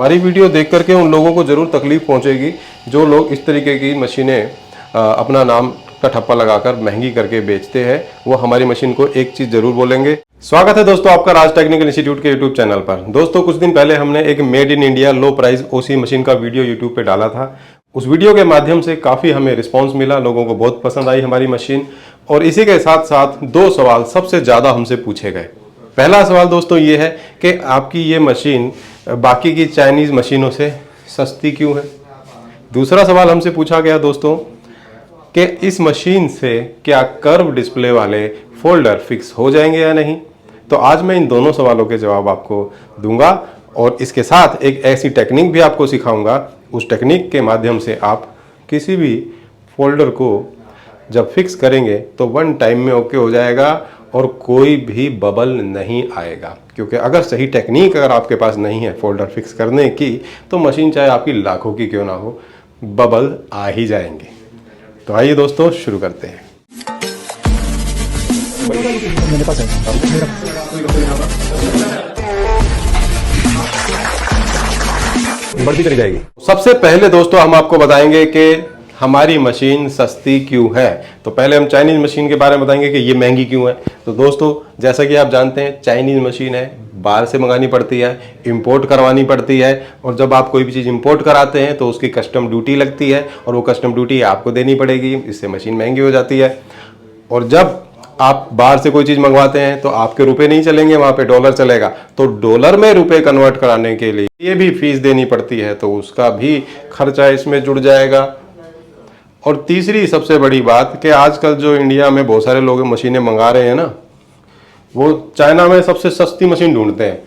हमारी वीडियो देख करके उन लोगों को ज़रूर तकलीफ पहुंचेगी जो लोग इस तरीके की मशीनें अपना नाम का ठप्पा लगाकर महंगी करके बेचते हैं। वो हमारी मशीन को एक चीज़ ज़रूर बोलेंगे। स्वागत है दोस्तों आपका राज टेक्निकल इंस्टीट्यूट के यूट्यूब चैनल पर। दोस्तों कुछ दिन पहले हमने एक made in India low price OC machine का वीडियो यूट्यूब पे डाला था। उस वीडियो के माध्यम से काफ़ी हमें रिस्पांस मिला, लोगों को बहुत पसंद आई हमारी मशीन। और इसी के साथ साथ दो सवाल सबसे ज़्यादा हमसे पूछे गए। पहला सवाल दोस्तों ये है कि आपकी ये मशीन बाकी की चाइनीज़ मशीनों से सस्ती क्यों है। दूसरा सवाल हमसे पूछा गया दोस्तों कि इस मशीन से क्या कर्व डिस्प्ले वाले फोल्डर फिक्स हो जाएंगे या नहीं। तो आज मैं इन दोनों सवालों के जवाब आपको दूंगा और इसके साथ एक ऐसी टेक्निक भी आपको सिखाऊंगा। उस टेक्निक के माध्यम से आप किसी भी फोल्डर को जब फिक्स करेंगे तो वन टाइम में ओके हो जाएगा और कोई भी बबल नहीं आएगा। क्योंकि अगर सही टेक्निक अगर आपके पास नहीं है फोल्डर फिक्स करने की तो मशीन चाहे आपकी लाखों की क्यों ना हो, बबल आ ही जाएंगे। तो आइए दोस्तों शुरू करते हैं। मेरे पास है बढ़ती चली जाएगी। सबसे पहले दोस्तों हम आपको बताएंगे कि हमारी मशीन सस्ती क्यों है। तो पहले हम चाइनीज मशीन के बारे में बताएंगे कि ये महंगी क्यों है। तो दोस्तों जैसा कि आप जानते हैं चाइनीज मशीन है, बाहर से मंगानी पड़ती है, इंपोर्ट करवानी पड़ती है। और जब आप कोई भी चीज़ इंपोर्ट कराते हैं तो उसकी कस्टम ड्यूटी लगती है और वो कस्टम ड्यूटी आपको देनी पड़ेगी। इससे मशीन महंगी हो जाती है। और जब आप बाहर से कोई चीज़ मंगवाते हैं तो आपके रुपए नहीं चलेंगे, वहाँ पे डॉलर चलेगा। तो डॉलर में रुपए कन्वर्ट कराने के लिए ये भी फीस देनी पड़ती है, तो उसका भी खर्चा इसमें जुड़ जाएगा। और तीसरी सबसे बड़ी बात कि आजकल जो इंडिया में बहुत सारे लोग मशीनें मंगा रहे हैं ना, वो चाइना में सबसे सस्ती मशीन ढूंढते हैं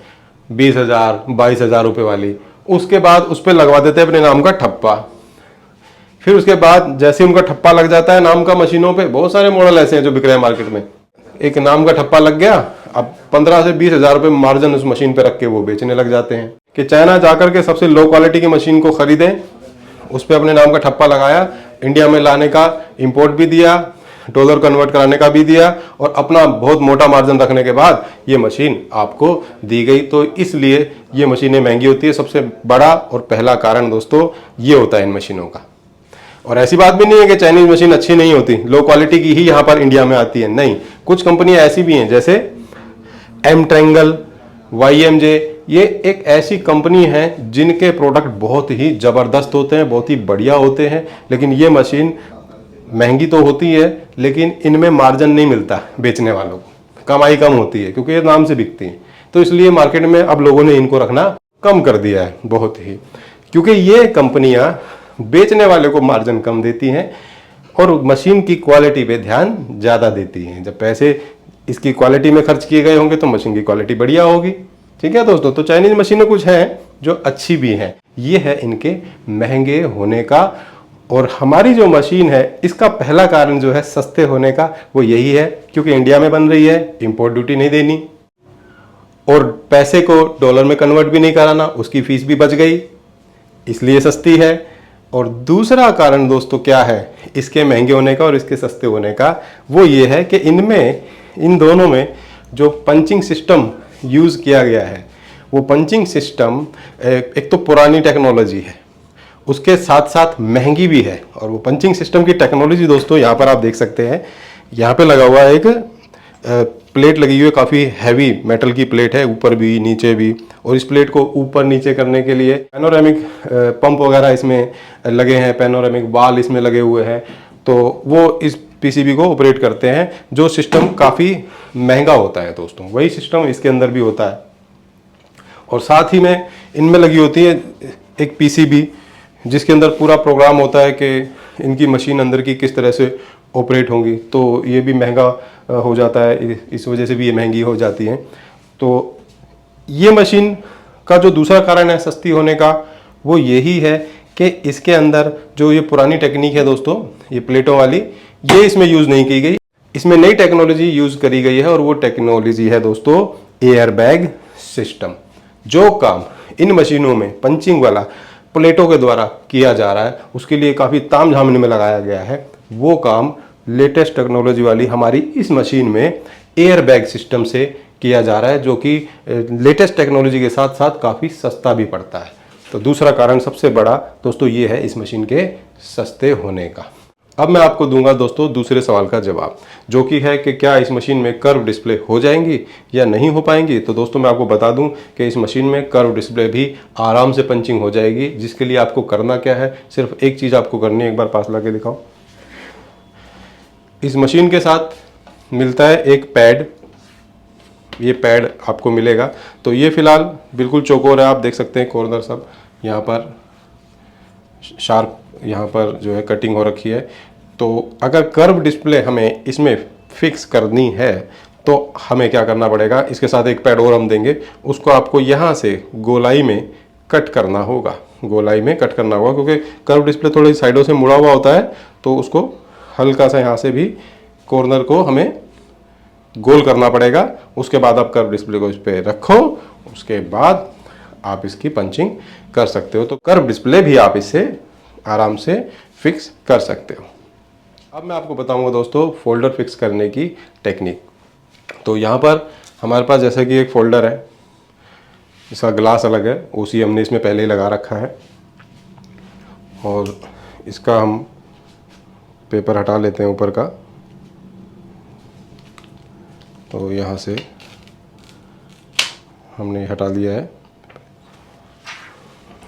20,000 22,000 रुपये वाली। उसके बाद उस पर लगवा देते हैं अपने नाम का ठप्पा। फिर उसके बाद जैसे उनका ठप्पा लग जाता है नाम का मशीनों पे, बहुत सारे मॉडल ऐसे हैं जो बिक रहे हैं मार्केट में। एक नाम का ठप्पा लग गया, अब 15 से 20,000 रुपये मार्जिन उस मशीन पे रख के वो बेचने लग जाते हैं। कि चाइना जाकर के सबसे लो क्वालिटी की मशीन को खरीदें, उस पर अपने नाम का ठप्पा लगाया, इंडिया में लाने का इंपोर्ट भी दिया, डॉलर कन्वर्ट कराने का भी दिया और अपना बहुत मोटा मार्जिन रखने के बाद ये मशीन आपको दी गई। तो इसलिए ये मशीनें महंगी होती है। सबसे बड़ा और पहला कारण दोस्तों ये होता है इन मशीनों का। और ऐसी बात भी नहीं है कि चाइनीज मशीन अच्छी नहीं होती, लो क्वालिटी की ही यहाँ पर इंडिया में आती है। नहीं, कुछ कंपनियां ऐसी भी हैं जैसे एम ट्रायंगल, YMJ, ये एक ऐसी कंपनी है जिनके प्रोडक्ट बहुत ही ज़बरदस्त होते हैं, बहुत ही बढ़िया होते हैं। लेकिन ये मशीन महंगी तो होती है लेकिन इनमें मार्जिन नहीं मिलता बेचने वालों को, कमाई कम होती है क्योंकि ये नाम से बिकती हैं। तो इसलिए मार्केट में अब लोगों ने इनको रखना कम कर दिया है बहुत ही, क्योंकि ये कंपनियां बेचने वाले को मार्जिन कम देती हैं और मशीन की क्वालिटी पे ध्यान ज़्यादा देती हैं। जब पैसे इसकी क्वालिटी में खर्च किए गए होंगे तो मशीन की क्वालिटी बढ़िया होगी। ठीक है दोस्तों, तो चाइनीज मशीनें कुछ हैं जो अच्छी भी हैं। ये है इनके महंगे होने का। और हमारी जो मशीन है इसका पहला कारण जो है सस्ते होने का, वो यही है क्योंकि इंडिया में बन रही है, इंपोर्ट ड्यूटी नहीं देनी और पैसे को डॉलर में कन्वर्ट भी नहीं कराना, उसकी फीस भी बच गई, इसलिए सस्ती है। और दूसरा कारण दोस्तों क्या है इसके महंगे होने का और इसके सस्ते होने का, वो ये है कि इन दोनों में जो पंचिंग सिस्टम यूज़ किया गया है वो पंचिंग सिस्टम एक तो पुरानी टेक्नोलॉजी है, उसके साथ साथ महंगी भी है। और वो पंचिंग सिस्टम की टेक्नोलॉजी दोस्तों यहाँ पर आप देख सकते हैं, यहाँ पे लगा हुआ है एक प्लेट लगी हुई है, काफ़ी हैवी मेटल की प्लेट है, ऊपर भी नीचे भी। और इस प्लेट को ऊपर नीचे करने के लिए पैनोरामिक पंप वगैरह इसमें लगे हैं, पैनोरामिक बाल इसमें लगे हुए हैं। तो वो इस PCB को ऑपरेट करते हैं, जो सिस्टम काफ़ी महंगा होता है दोस्तों। वही सिस्टम इसके अंदर भी होता है। और साथ ही में इनमें लगी होती है एक PCB जिसके अंदर पूरा प्रोग्राम होता है कि इनकी मशीन अंदर की किस तरह से ऑपरेट होंगी। तो ये भी महंगा हो जाता है, इस वजह से भी ये महंगी हो जाती हैं। तो ये मशीन का जो दूसरा कारण है सस्ती होने का, वो यही है कि इसके अंदर जो ये पुरानी टेक्निक है दोस्तों, ये प्लेटों वाली, ये इसमें यूज़ नहीं की गई। इसमें नई टेक्नोलॉजी यूज़ करी गई है और वो टेक्नोलॉजी है दोस्तों एयर बैग सिस्टम। जो काम इन मशीनों में पंचिंग वाला प्लेटों के द्वारा किया जा रहा है, उसके लिए काफ़ी तामझाम में लगाया गया है, वो काम लेटेस्ट टेक्नोलॉजी वाली हमारी इस मशीन में एयर बैग सिस्टम से किया जा रहा है, जो कि लेटेस्ट टेक्नोलॉजी के साथ साथ काफ़ी सस्ता भी पड़ता है। तो दूसरा कारण सबसे बड़ा दोस्तों ये है इस मशीन के सस्ते होने का। अब मैं आपको दूंगा दोस्तों दूसरे सवाल का जवाब, जो कि है कि क्या इस मशीन में कर्व डिस्प्ले हो जाएंगी या नहीं हो पाएंगी। तो दोस्तों मैं आपको बता दूं कि इस मशीन में कर्व डिस्प्ले भी आराम से पंचिंग हो जाएगी, जिसके लिए आपको करना क्या है, सिर्फ एक चीज़ आपको करनी है। एक बार पास ला के दिखाओ। इस मशीन के साथ मिलता है एक पैड, ये पैड आपको मिलेगा। तो ये फिलहाल बिल्कुल चौकोर है, आप देख सकते हैं कॉर्नर सब यहाँ पर शार्प, यहाँ पर जो है कटिंग हो रखी है। तो अगर कर्व डिस्प्ले हमें इसमें फिक्स करनी है तो हमें क्या करना पड़ेगा, इसके साथ एक पैड और हम देंगे, उसको आपको यहाँ से गोलाई में कट करना होगा, गोलाई में कट करना होगा, क्योंकि कर्व डिस्प्ले थोड़ी साइडों से मुड़ा हुआ होता है। तो उसको हल्का सा यहाँ से भी कॉर्नर को हमें गोल करना पड़ेगा। उसके बाद आप कर्व डिस्प्ले को इस पर रखो, उसके बाद आप इसकी पंचिंग कर सकते हो। तो कर्व डिस्प्ले भी आप इससे आराम से फिक्स कर सकते हो। अब मैं आपको बताऊंगा दोस्तों फोल्डर फिक्स करने की टेक्निक। तो यहाँ पर हमारे पास जैसे कि एक फोल्डर है, इसका ग्लास अलग है, उसी हमने इसमें पहले ही लगा रखा है। और इसका हम पेपर हटा लेते हैं ऊपर का। तो यहाँ से हमने हटा लिया है।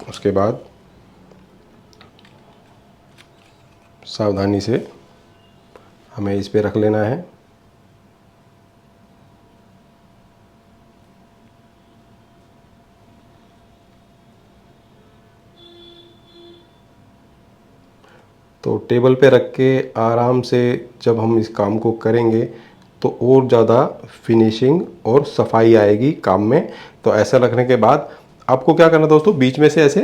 उसके बाद सावधानी से हमें इस पे रख लेना है। तो टेबल पे रख के आराम से जब हम इस काम को करेंगे तो और ज़्यादा फिनिशिंग और सफाई आएगी काम में। तो ऐसा रखने के बाद आपको क्या करना है दोस्तों, बीच में से ऐसे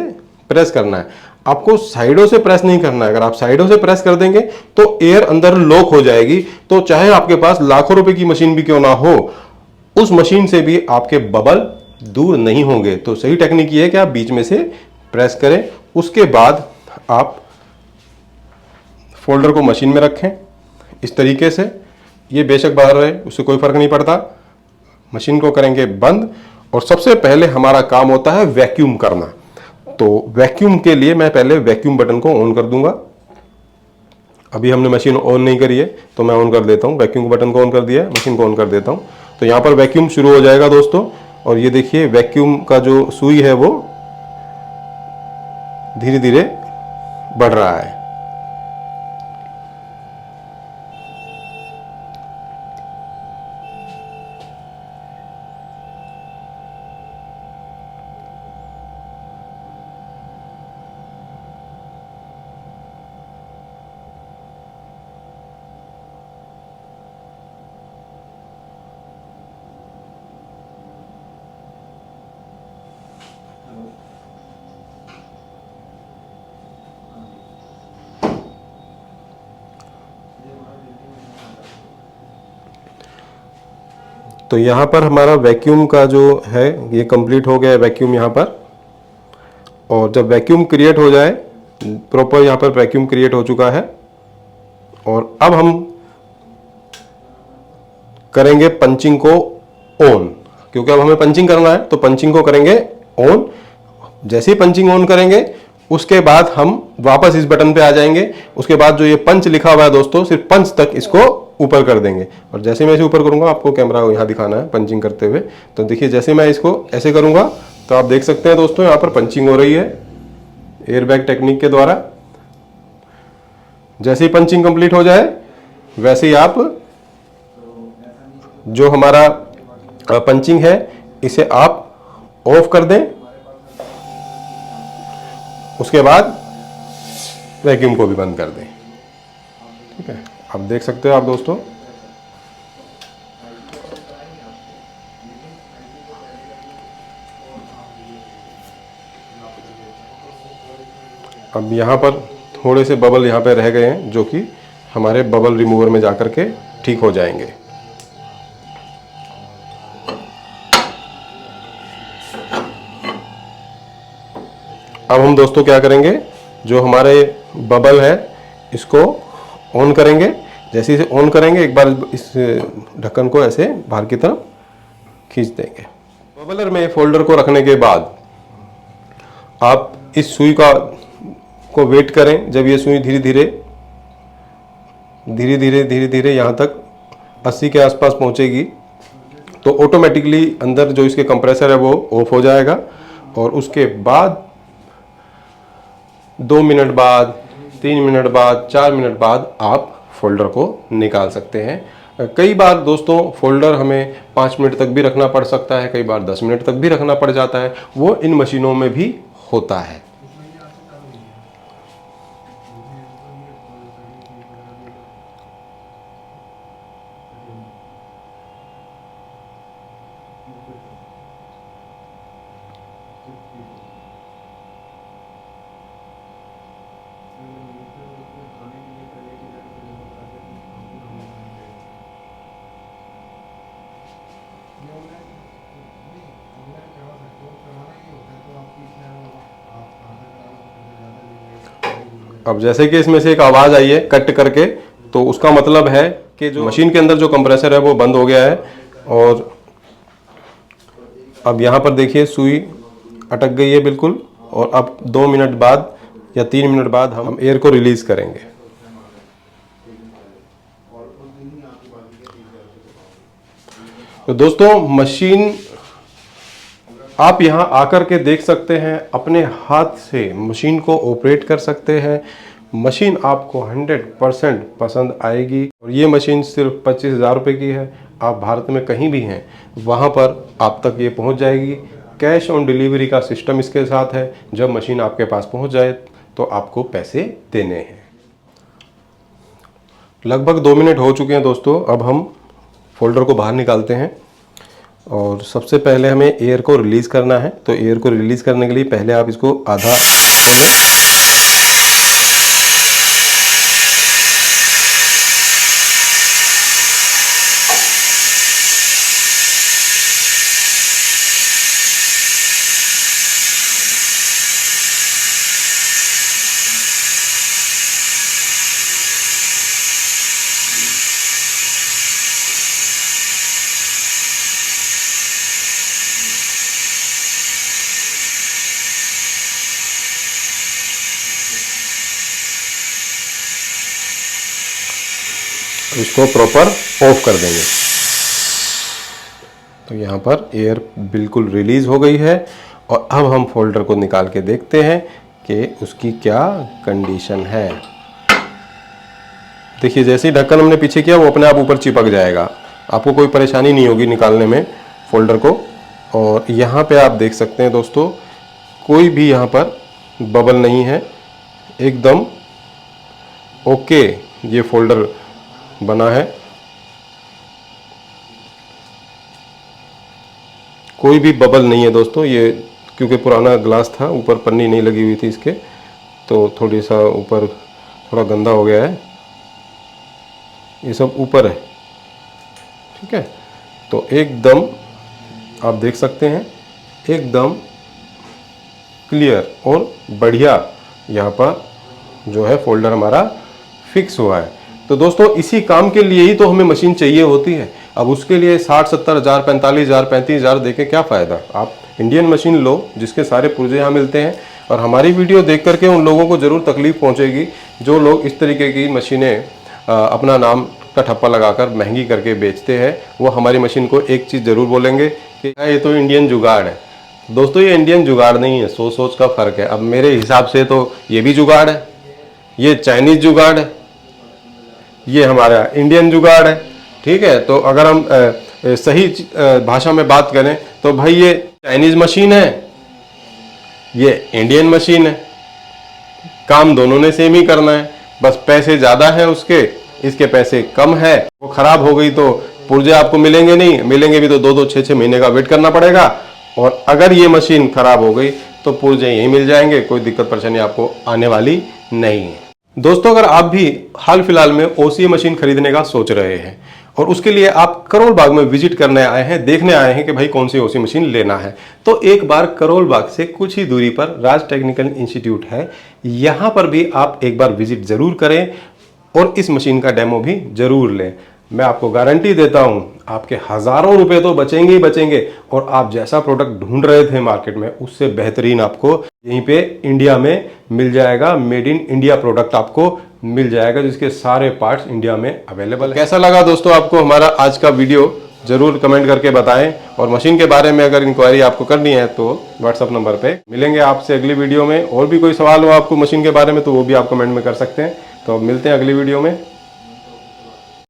प्रेस करना है, आपको साइडों से प्रेस नहीं करना है। अगर आप साइडों से प्रेस कर देंगे तो एयर अंदर लॉक हो जाएगी। तो चाहे आपके पास लाखों रुपए की मशीन भी क्यों ना हो, उस मशीन से भी आपके बबल दूर नहीं होंगे। तो सही टेक्निक ये है कि आप बीच में से प्रेस करें, उसके बाद आप फोल्डर को मशीन में रखें इस तरीके से। ये बेशक बाहर रहे, उससे कोई फर्क नहीं पड़ता। मशीन को करेंगे बंद, और सबसे पहले हमारा काम होता है वैक्यूम करना। तो वैक्यूम के लिए मैं पहले वैक्यूम बटन को ऑन कर दूंगा। अभी हमने मशीन ऑन नहीं करी है तो मैं ऑन कर देता हूं। वैक्यूम बटन को ऑन कर दिया है, मशीन को ऑन कर देता हूं। तो यहां पर वैक्यूम शुरू हो जाएगा दोस्तों। और ये देखिए वैक्यूम का जो सुई है वो धीरे धीरे बढ़ रहा है। तो यहाँ पर हमारा वैक्यूम का जो है ये कंप्लीट हो गया है, वैक्यूम यहाँ पर। और जब वैक्यूम क्रिएट हो जाए प्रॉपर, यहाँ पर वैक्यूम क्रिएट हो चुका है। और अब हम करेंगे पंचिंग को ऑन, क्योंकि अब हमें पंचिंग करना है तो पंचिंग को करेंगे ऑन। जैसे ही पंचिंग ऑन करेंगे उसके बाद हम वापस इस बटन पे आ जाएंगे। उसके बाद जो ये पंच लिखा हुआ है दोस्तों, सिर्फ पंच तक इसको ऊपर कर देंगे। और जैसे मैं इसे ऊपर करूंगा, आपको कैमरा यहाँ दिखाना है पंचिंग करते हुए। तो देखिए जैसे मैं इसको ऐसे करूंगा तो आप देख सकते हैं दोस्तों यहाँ पर पंचिंग हो रही है एयरबैग टेक्निक के द्वारा। जैसे ही पंचिंग कंप्लीट हो जाए वैसे ही आप जो हमारा पंचिंग है इसे आप ऑफ कर दें। उसके बाद वैक्यूम को भी बंद कर दें। ठीक है, अब देख सकते हो आप दोस्तों। अब यहाँ पर थोड़े से बबल यहाँ पे रह गए हैं, जो कि हमारे बबल रिमूवर में जाकर के ठीक हो जाएंगे। अब हम दोस्तों क्या करेंगे, जो हमारे बबल है इसको ऑन करेंगे। जैसे इसे ऑन करेंगे एक बार इस ढक्कन को ऐसे बाहर की तरफ खींच देंगे। बबलर में फोल्डर को रखने के बाद आप इस सुई को वेट करें। जब ये सुई धीरे धीरे यहाँ तक 80 के आसपास पहुँचेगी तो ऑटोमेटिकली अंदर जो इसके कंप्रेसर है वो ऑफ हो जाएगा। और उसके बाद 2 मिनट बाद, 3 मिनट बाद, 4 मिनट बाद आप फोल्डर को निकाल सकते हैं। कई बार दोस्तों फोल्डर हमें 5 मिनट तक भी रखना पड़ सकता है, कई बार 10 मिनट तक भी रखना पड़ जाता है, वो इन मशीनों में भी होता है। अब जैसे कि इसमें से एक आवाज़ आई है कट करके, तो उसका मतलब है कि जो मशीन के अंदर जो कंप्रेसर है वो बंद हो गया है। और अब यहाँ पर देखिए सुई अटक गई है बिल्कुल। और अब 2 मिनट बाद या 3 मिनट बाद हम एयर को रिलीज करेंगे। तो दोस्तों मशीन आप यहाँ आकर के देख सकते हैं, अपने हाथ से मशीन को ऑपरेट कर सकते हैं। मशीन आपको 100% पसंद आएगी। और ये मशीन सिर्फ 25,000 रुपये की है। आप भारत में कहीं भी हैं वहाँ पर आप तक ये पहुँच जाएगी। कैश ऑन डिलीवरी का सिस्टम इसके साथ है। जब मशीन आपके पास पहुँच जाए तो आपको पैसे देने हैं। लगभग 2 मिनट हो चुके हैं दोस्तों। अब हम फोल्डर को बाहर निकालते हैं और सबसे पहले हमें एयर को रिलीज़ करना है। तो एयर को रिलीज़ करने के लिए पहले आप इसको आधा खोलें। इसको प्रॉपर ऑफ कर देंगे। तो यहाँ पर एयर बिल्कुल रिलीज हो गई है। और अब हम फोल्डर को निकाल के देखते हैं कि उसकी क्या कंडीशन है। देखिए जैसे ही ढक्कन हमने पीछे किया वो अपने आप ऊपर चिपक जाएगा। आपको कोई परेशानी नहीं होगी निकालने में फोल्डर को। और यहाँ पे आप देख सकते हैं दोस्तों, कोई भी यहाँ पर बबल नहीं है, एकदम ओके ये फोल्डर बना है। कोई भी बबल नहीं है दोस्तों। ये क्योंकि पुराना ग्लास था, ऊपर पन्नी नहीं लगी हुई थी इसके, तो थोड़ी सा ऊपर थोड़ा गंदा हो गया है। ये सब ऊपर है, ठीक है। तो एकदम आप देख सकते हैं, एकदम क्लियर और बढ़िया यहाँ पर जो है फोल्डर हमारा फिक्स हुआ है। तो दोस्तों इसी काम के लिए ही तो हमें मशीन चाहिए होती है। अब उसके लिए 60-70 हज़ार, 45 हज़ार, 35 हज़ार देके क्या फ़ायदा। आप इंडियन मशीन लो जिसके सारे पुर्जे यहाँ मिलते हैं। और हमारी वीडियो देख करके उन लोगों को ज़रूर तकलीफ़ पहुँचेगी जो लोग इस तरीके की मशीनें अपना नाम का ठप्पा लगाकर महंगी करके बेचते हैं। वो हमारी मशीन को एक चीज़ ज़रूर बोलेंगे कि ये तो इंडियन जुगाड़ है। दोस्तों ये इंडियन जुगाड़ नहीं है, सोच का फ़र्क है। अब मेरे हिसाब से तो ये भी जुगाड़ है, ये चाइनीज़ जुगाड़ है, ये हमारा इंडियन जुगाड़ है, ठीक है। तो अगर हम सही भाषा में बात करें तो भाई ये चाइनीज़ मशीन है, ये इंडियन मशीन है। काम दोनों ने सेम ही करना है, बस पैसे ज़्यादा है उसके, इसके पैसे कम है। वो ख़राब हो गई तो पुर्जे आपको मिलेंगे नहीं, मिलेंगे भी तो 2-2, 6-6 महीने का वेट करना पड़ेगा। और अगर ये मशीन ख़राब हो गई तो पुर्जे यहीं मिल जाएंगे, कोई दिक्कत परेशानी आपको आने वाली नहीं है। दोस्तों अगर आप भी हाल फिलहाल में ओसीए मशीन खरीदने का सोच रहे हैं और उसके लिए आप करोल बाग में विजिट करने आए हैं, देखने आए हैं कि भाई कौन सी ओसी मशीन लेना है, तो एक बार करोल बाग से कुछ ही दूरी पर राज टेक्निकल इंस्टीट्यूट है, यहाँ पर भी आप एक बार विजिट ज़रूर करें और इस मशीन का डेमो भी ज़रूर लें। मैं आपको गारंटी देता हूँ आपके हज़ारों रुपए तो बचेंगे ही बचेंगे और आप जैसा प्रोडक्ट ढूंढ रहे थे मार्केट में उससे बेहतरीन आपको यहीं पे इंडिया में मिल जाएगा। मेड इन इंडिया प्रोडक्ट आपको मिल जाएगा, जिसके सारे पार्ट्स इंडिया में अवेलेबल है। कैसा लगा दोस्तों आपको हमारा आज का वीडियो, जरूर कमेंट करके बताएं। और मशीन के बारे में अगर इंक्वायरी आपको करनी है तो व्हाट्सअप नंबर पे मिलेंगे आपसे अगली वीडियो में। और भी कोई सवाल हो आपको मशीन के बारे में तो वो भी आप कमेंट में कर सकते हैं। तो अब मिलते हैं अगली वीडियो में।